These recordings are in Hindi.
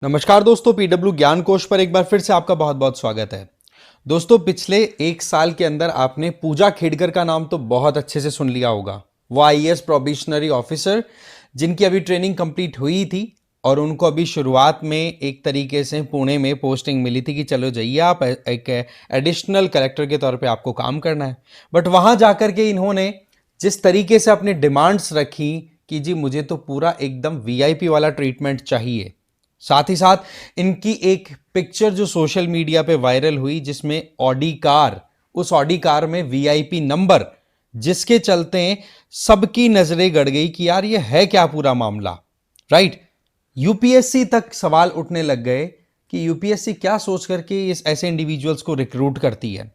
नमस्कार दोस्तों, पीडब्ल्यू ज्ञान कोश पर एक बार फिर से आपका बहुत बहुत स्वागत है। दोस्तों, पिछले एक साल के अंदर आपने पूजा खेड़कर का नाम तो बहुत अच्छे से सुन लिया होगा। वो आईएएस प्रोबेशनरी ऑफिसर जिनकी अभी ट्रेनिंग कंप्लीट हुई थी और उनको अभी शुरुआत में एक तरीके से पुणे में पोस्टिंग मिली थी कि चलो जाइए आप एक एडिशनल कलेक्टर के तौर पे आपको काम करना है। बट वहां जाकर के इन्होंने जिस तरीके से अपनी डिमांड्स रखी कि जी मुझे तो पूरा एकदम वीआईपी वाला ट्रीटमेंट चाहिए, साथ ही साथ इनकी एक पिक्चर जो सोशल मीडिया पे वायरल हुई जिसमें ऑडी कार, उस ऑडी कार में वीआईपी नंबर, जिसके चलते सबकी नजरें गड़ गई कि यार ये है क्या पूरा मामला। राइट, यूपीएससी तक सवाल उठने लग गए कि यूपीएससी क्या सोच करके इस ऐसे इंडिविजुअल्स को रिक्रूट करती है।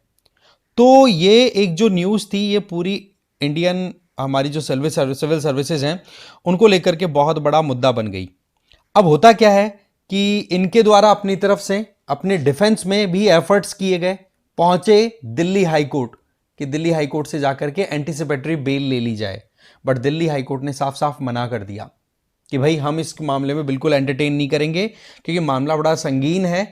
तो ये एक जो न्यूज़ थी ये पूरी इंडियन हमारी जो सिविल सर्विसेज हैं उनको लेकर के बहुत बड़ा मुद्दा बन गई। अब होता क्या है कि इनके द्वारा अपनी तरफ से अपने डिफेंस में भी एफर्ट्स किए गए, पहुंचे दिल्ली हाई कोर्ट कि दिल्ली हाई कोर्ट से जाकर के एंटीसिपेटरी बेल ले ली जाए। बट दिल्ली हाई कोर्ट ने साफ साफ मना कर दिया कि भाई हम इस मामले में बिल्कुल एंटरटेन नहीं करेंगे क्योंकि मामला बड़ा संगीन है।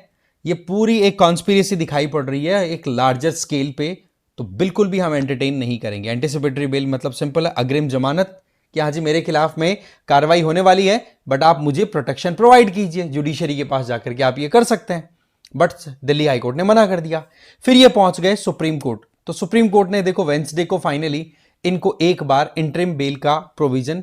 ये पूरी एक कॉन्स्पिरेसी दिखाई पड़ रही है एक लार्जर स्केल पे, तो बिल्कुल भी हम एंटरटेन नहीं करेंगे। एंटीसिपेटरी बेल मतलब सिंपल है, अग्रिम जमानत कि हाँ जी मेरे खिलाफ में कार्रवाई होने वाली है बट आप मुझे प्रोटेक्शन प्रोवाइड कीजिए, जुडिशरी के पास जाकर के आप ये कर सकते हैं। बट दिल्ली हाई कोर्ट ने मना कर दिया। फिर ये पहुंच गए सुप्रीम कोर्ट। तो सुप्रीम कोर्ट ने देखो वेंसडे को फाइनली इनको एक बार इंटरिम बेल का प्रोविजन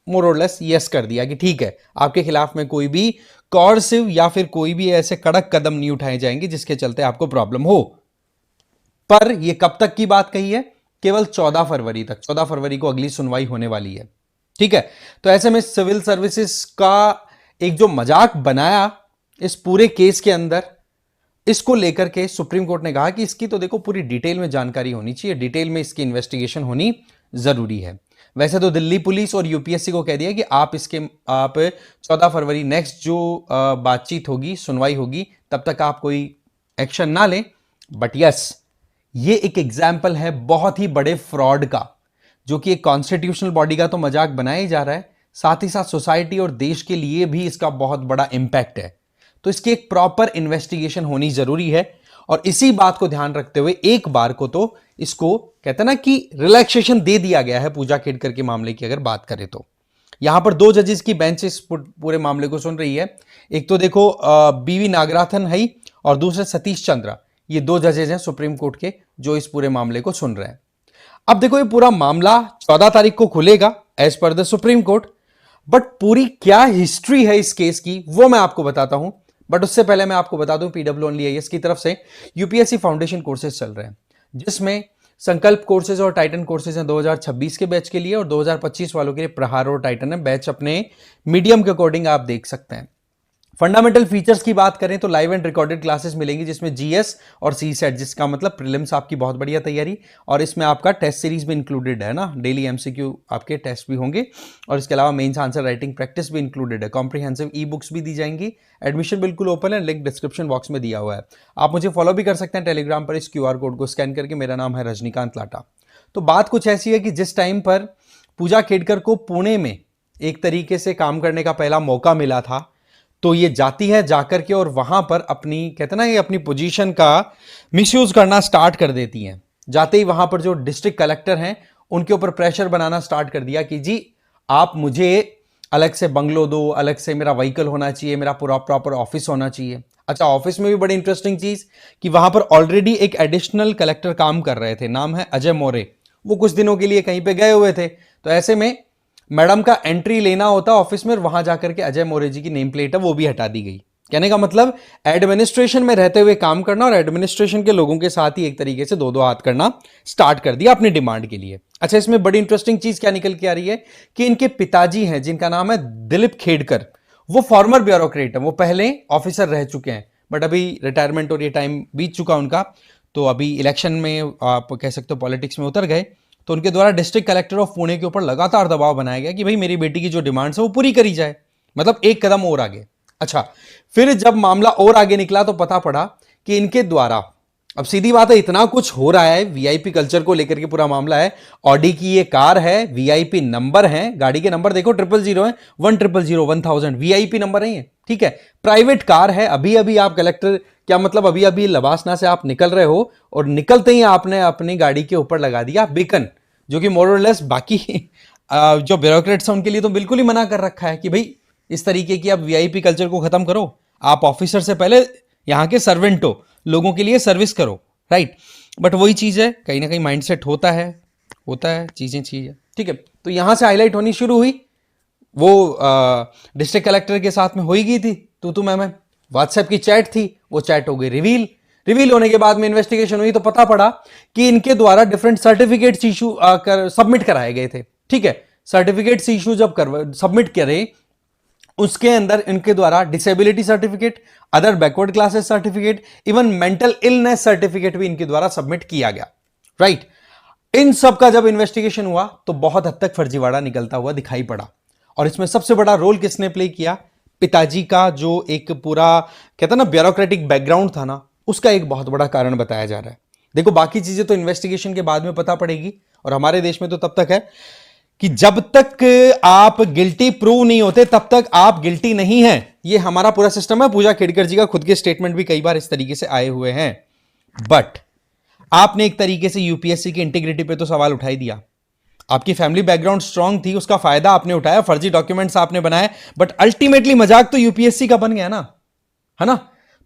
मोर और लेस यस कर दिया कि ठीक है आपके खिलाफ में कोई भी कॉर्सिव या फिर कोई भी ऐसे कड़क कदम नहीं उठाए जाएंगे जिसके चलते आपको प्रॉब्लम हो। पर यह कब तक की बात कही है? केवल 14 फरवरी तक। 14 फरवरी को अगली सुनवाई होने वाली है। ठीक है, तो ऐसे में सिविल सर्विसेज का एक जो मजाक बनाया इस पूरे केस के अंदर, इसको लेकर के सुप्रीम कोर्ट ने कहा कि इसकी तो देखो पूरी डिटेल में जानकारी होनी चाहिए, डिटेल में इसकी इन्वेस्टिगेशन होनी जरूरी है। वैसे तो दिल्ली पुलिस और यूपीएससी को कह दिया कि आप 14 फरवरी नेक्स्ट जो बातचीत होगी, सुनवाई होगी, तब तक आप कोई एक्शन ना लें। बट यस, ये एक एग्जाम्पल है बहुत ही बड़े फ्रॉड का, जो कि एक कॉन्स्टिट्यूशनल बॉडी का तो मजाक बनाया ही जा रहा है, साथ ही साथ सोसाइटी और देश के लिए भी इसका बहुत बड़ा इंपैक्ट है। तो इसकी एक प्रॉपर इन्वेस्टिगेशन होनी जरूरी है। और इसी बात को ध्यान रखते हुए एक बार को तो इसको कहते हैं ना कि रिलैक्सेशन दे दिया गया है पूजा खेड़कर के मामले की अगर बात करें तो। यहां पर दो जजेस की बेंच इस पूरे मामले को सुन रही है। एक तो देखो बीवी नागराथन है और दूसरे सतीश चंद्रा, ये दो जजेस हैं सुप्रीम कोर्ट के जो इस पूरे मामले को सुन रहे हैं। अब देखो ये पूरा मामला 14 तारीख को खुलेगा as per the supreme court. But पूरी क्या हिस्ट्री है इस केस की वो मैं आपको बताता हूं। बट उससे पहले मैं आपको बता दूं पीडब्ल्यू ओनली आईएएस की तरफ से यूपीएससी फाउंडेशन कोर्सेज चल रहे हैं, जिसमें संकल्प कोर्सेज और टाइटन कोर्सेज हैं 2026 के बैच के लिए, और 2025 वालों के लिए प्रहार और टाइटन है बैच अपने मीडियम के अकॉर्डिंग आप देख सकते हैं। फंडामेंटल फीचर्स की बात करें तो लाइव एंड रिकॉर्डेड क्लासेस मिलेंगी जिसमें जीएस और सी सेट, जिसका मतलब प्रीलिम्स आपकी बहुत बढ़िया तैयारी, और इसमें आपका टेस्ट सीरीज भी इंक्लूडेड है ना, डेली एमसीक्यू आपके टेस्ट भी होंगे, और इसके अलावा मेंस आंसर राइटिंग प्रैक्टिस भी इंक्लूडेड है। कॉम्प्रिहेंसिव ई बुक्स भी दी जाएंगी। एडमिशन बिल्कुल ओपन है, लिंक डिस्क्रिप्शन बॉक्स में दिया हुआ है। आप मुझे फॉलो भी कर सकते हैं टेलीग्राम पर इस क्यूआर कोड को स्कैन करके। मेरा नाम है रजनीकांत लाटा। तो बात कुछ ऐसी है कि जिस टाइम पर पूजा खेड़कर को पुणे में एक तरीके से काम करने का पहला मौका मिला था, तो ये जाती है जाकर के और वहां पर अपनी कहते ना ये अपनी पोजीशन का मिसयूज करना स्टार्ट कर देती हैं। जाते ही वहां पर जो डिस्ट्रिक्ट कलेक्टर हैं उनके ऊपर प्रेशर बनाना स्टार्ट कर दिया कि जी आप मुझे अलग से बंगलो दो, अलग से मेरा व्हीकल होना चाहिए, मेरा पूरा प्रॉपर ऑफिस होना चाहिए। अच्छा, ऑफिस में भी बड़ी इंटरेस्टिंग चीज कि वहां पर ऑलरेडी एक एडिशनल कलेक्टर काम कर रहे थे, नाम है अजय मौर्य। वो कुछ दिनों के लिए कहीं पे गए हुए थे, तो ऐसे में मैडम का एंट्री लेना होता ऑफिस में, और वहां जाकर के अजय मौर्य जी की नेम प्लेट है वो भी हटा दी गई। कहने का मतलब एडमिनिस्ट्रेशन में रहते हुए काम करना और एडमिनिस्ट्रेशन के लोगों के साथ ही एक तरीके से दो दो हाथ करना स्टार्ट कर दिया अपनी डिमांड के लिए। अच्छा, इसमें बड़ी इंटरेस्टिंग चीज क्या निकल के आ रही है कि इनके पिताजी हैं जिनका नाम है दिलीप खेड़कर, वो फॉर्मर ब्यूरोक्रेट है, वो पहले ऑफिसर रह चुके हैं बट अभी रिटायरमेंट और ये टाइम बीत चुका उनका, तो अभी इलेक्शन में आप कह सकते हो पॉलिटिक्स में उतर गए। तो उनके द्वारा डिस्ट्रिक्ट कलेक्टर ऑफ पुणे के ऊपर लगातार दबाव बनाया गया कि भाई मेरी बेटी की जो डिमांड्स है वो पूरी करी जाए, मतलब एक कदम और आगे। अच्छा, फिर जब मामला और आगे निकला तो पता पड़ा कि इनके द्वारा, अब सीधी बात है इतना कुछ हो रहा है, वीआईपी कल्चर को लेकर के पूरा मामला है। ऑडी की ये कार है, वीआईपी नंबर है, गाड़ी के नंबर देखो 000 है, 1000 1000 वीआईपी नंबर है ये। ठीक है, प्राइवेट कार है, अभी अभी आप कलेक्टर, क्या मतलब अभी अभी लबासना से आप निकल रहे हो और निकलते ही आपने अपनी गाड़ी के ऊपर लगा दिया बेकन, जो कि मोर और लेस बाकी जो ब्यूरोक्रेट्स हैं उनके लिए तो बिल्कुल ही मना कर रखा है कि भाई इस तरीके की आप वीआईपी कल्चर को खत्म करो, आप ऑफिसर से पहले यहाँ के सर्वेंट हो, लोगों के लिए सर्विस करो, राइट। बट वही चीज है, कहीं ना कहीं माइंडसेट होता है चीजें, ठीक है। तो यहां से हाईलाइट होनी शुरू हुई, वो डिस्ट्रिक्ट कलेक्टर के साथ में हो ही गई थी तू मैं व्हाट्सएप की चैट थी, वो चैट हो गई रिवील होने के बाद में इन्वेस्टिगेशन हुई तो पता पड़ा कि इनके द्वारा डिफरेंट सर्टिफिकेट्स इशू सबमिट कराए गए थे, ठीक है। सर्टिफिकेट्स इशू जब सबमिट करे, उसके अंदर इनके द्वारा disability certificate, other backward classes certificate, even mental illness certificate भी इनके द्वारा सबमिट किया गया, राइट। इन सब का जब इन्वेस्टिगेशन हुआ तो बहुत हद तक फर्जीवाड़ा निकलता हुआ दिखाई पड़ा, और इसमें सबसे बड़ा रोल किसने प्ले किया? पिताजी का जो एक पूरा कहता ना ब्यूरोक्रेटिक बैकग्राउंड था ना, उसका एक बहुत बड़ा कारण बताया जा रहा है। देखो बाकी चीजें तो इन्वेस्टिगेशन के बाद में पता पड़ेगी, और हमारे देश में तो तब तक है कि जब तक आप गिल्टी प्रूव नहीं होते तब तक आप गिल्टी नहीं हैं, ये हमारा पूरा सिस्टम है। पूजा खेड़कर जी का खुद के स्टेटमेंट भी कई बार इस तरीके से आए हुए हैं। बट आपने एक तरीके से यूपीएससी की इंटीग्रिटी पे तो सवाल उठा ही दिया, आपकी फैमिली बैकग्राउंड स्ट्रांग थी, उसका फायदा आपने उठाया, फर्जी डॉक्यूमेंट्स आपने बनाए, बट अल्टीमेटली मजाक तो यूपीएससी का बन गया ना, है ना।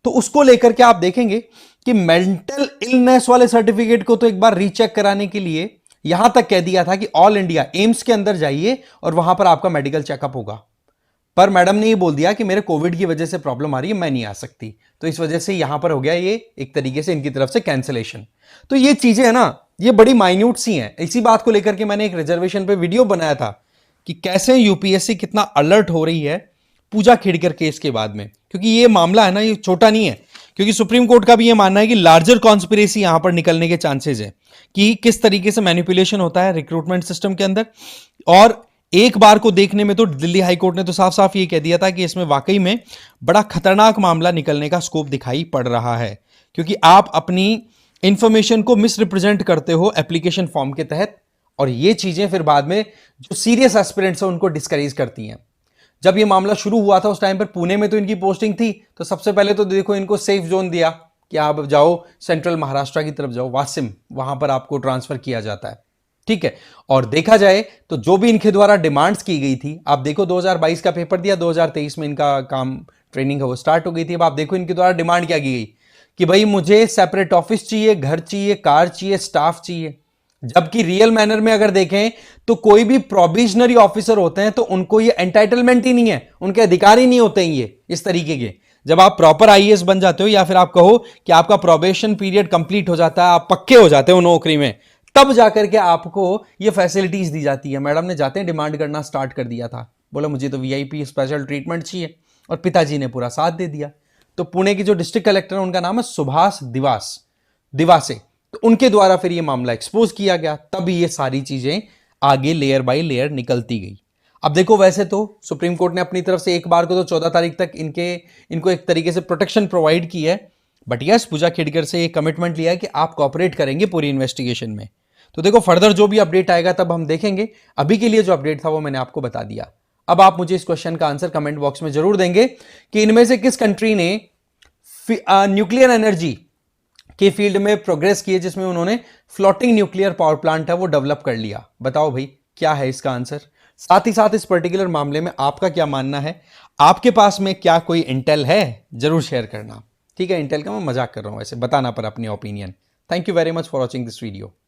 तो उसको लेकर के आप देखेंगे कि मेंटल इलनेस वाले सर्टिफिकेट को तो एक बार रीचेक कराने के लिए यहां तक कह दिया था कि ऑल इंडिया एम्स के अंदर जाइए और वहां पर आपका मेडिकल चेकअप होगा। पर मैडम ने ये बोल दिया कि मेरे कोविड की वजह से प्रॉब्लम आ रही है, मैं नहीं आ सकती, तो इस वजह से यहां पर हो गया ये एक तरीके से इनकी तरफ से कैंसिलेशन। तो ये चीजें है ना, ये बड़ी माइन्यूट सी हैं। इसी बात को लेकर के मैंने एक रिजर्वेशन पे वीडियो बनाया था कि कैसे यूपीएससी कितना अलर्ट हो रही है पूजा खेड़कर केस के बाद में, क्योंकि ये मामला है ना, ये छोटा नहीं है, क्योंकि सुप्रीम कोर्ट का भी ये मानना है कि लार्जर कॉन्स्पिरेसी यहां पर निकलने के चांसेस है कि किस तरीके से मैनिपुलेशन होता है रिक्रूटमेंट सिस्टम के अंदर। और एक बार को देखने में तो दिल्ली हाई कोर्ट ने तो साफ साफ ये कह दिया था कि इसमें वाकई में बड़ा खतरनाक मामला निकलने का स्कोप दिखाई पड़ रहा है, क्योंकि आप अपनी इंफॉर्मेशन को मिसरिप्रेजेंट करते हो एप्लीकेशन फॉर्म के तहत, और ये चीजें फिर बाद में जो सीरियस एस्पिरेंट्स हैं उनको डिस्करेज करती हैं। जब ये मामला शुरू हुआ था उस टाइम पर पुणे में तो इनकी पोस्टिंग थी, तो सबसे पहले तो देखो इनको सेफ जोन दिया कि आप जाओ सेंट्रल महाराष्ट्र की तरफ जाओ, वासिम, वहां पर आपको ट्रांसफर किया जाता है, ठीक है। और देखा जाए तो जो भी इनके द्वारा डिमांड्स की गई थी, आप देखो 2022 का पेपर दिया, 2023 में इनका काम ट्रेनिंग है वो स्टार्ट हो गई थी। अब आप देखो इनके द्वारा डिमांड क्या की गई कि भाई मुझे सेपरेट ऑफिस चाहिए, घर चाहिए, कार चाहिए, स्टाफ चाहिए। जबकि रियल मैनर में अगर देखें तो कोई भी प्रोबेशनरी ऑफिसर होते हैं तो उनको ये एंटाइटलमेंट ही नहीं है, उनके अधिकार ही नहीं होते हैं ये इस तरीके के। जब आप प्रॉपर आईएएस बन जाते हो या फिर आप कहो कि आपका प्रोबेशन पीरियड कंप्लीट हो जाता है, आप पक्के हो जाते हो नौकरी में, तब जाकर के आपको ये फैसिलिटीज दी जाती है। मैडम ने जाते हैं डिमांड करना स्टार्ट कर दिया था, बोला मुझे तो वीआईपी स्पेशल ट्रीटमेंट चाहिए, और पिताजी ने पूरा साथ दे दिया। तो पुणे के जो डिस्ट्रिक्ट कलेक्टर है उनका नाम है सुभाष दिवासे, तो उनके द्वारा फिर ये मामला एक्सपोज किया गया, तब ये सारी चीजें आगे लेयर बाय लेयर निकलती गई। अब देखो वैसे तो सुप्रीम कोर्ट ने अपनी तरफ से एक बार को तो 14 तारीख तक इनको एक तरीके से प्रोटेक्शन प्रोवाइड की है, बट यस पूजा खेड़कर से एक कमिटमेंट लिया है कि आप कॉपरेट करेंगे पूरी इन्वेस्टिगेशन में। तो देखो फर्दर जो भी अपडेट आएगा तब हम देखेंगे, अभी के लिए जो अपडेट था वो मैंने आपको बता दिया। अब आप मुझे इस क्वेश्चन का आंसर कमेंट बॉक्स में जरूर देंगे कि इनमें से किस कंट्री ने न्यूक्लियर एनर्जी के फील्ड में प्रोग्रेस की है, जिसमें उन्होंने फ्लोटिंग न्यूक्लियर पावर प्लांट है वो डेवलप कर लिया। बताओ भाई क्या है इसका आंसर। साथ ही साथ इस पर्टिकुलर मामले में आपका क्या मानना है, आपके पास में क्या कोई इंटेल है, जरूर शेयर करना, ठीक है। इंटेल का मैं मजाक कर रहा हूं वैसे, बताना पर अपनी opinion. Thank you very much for watching this video.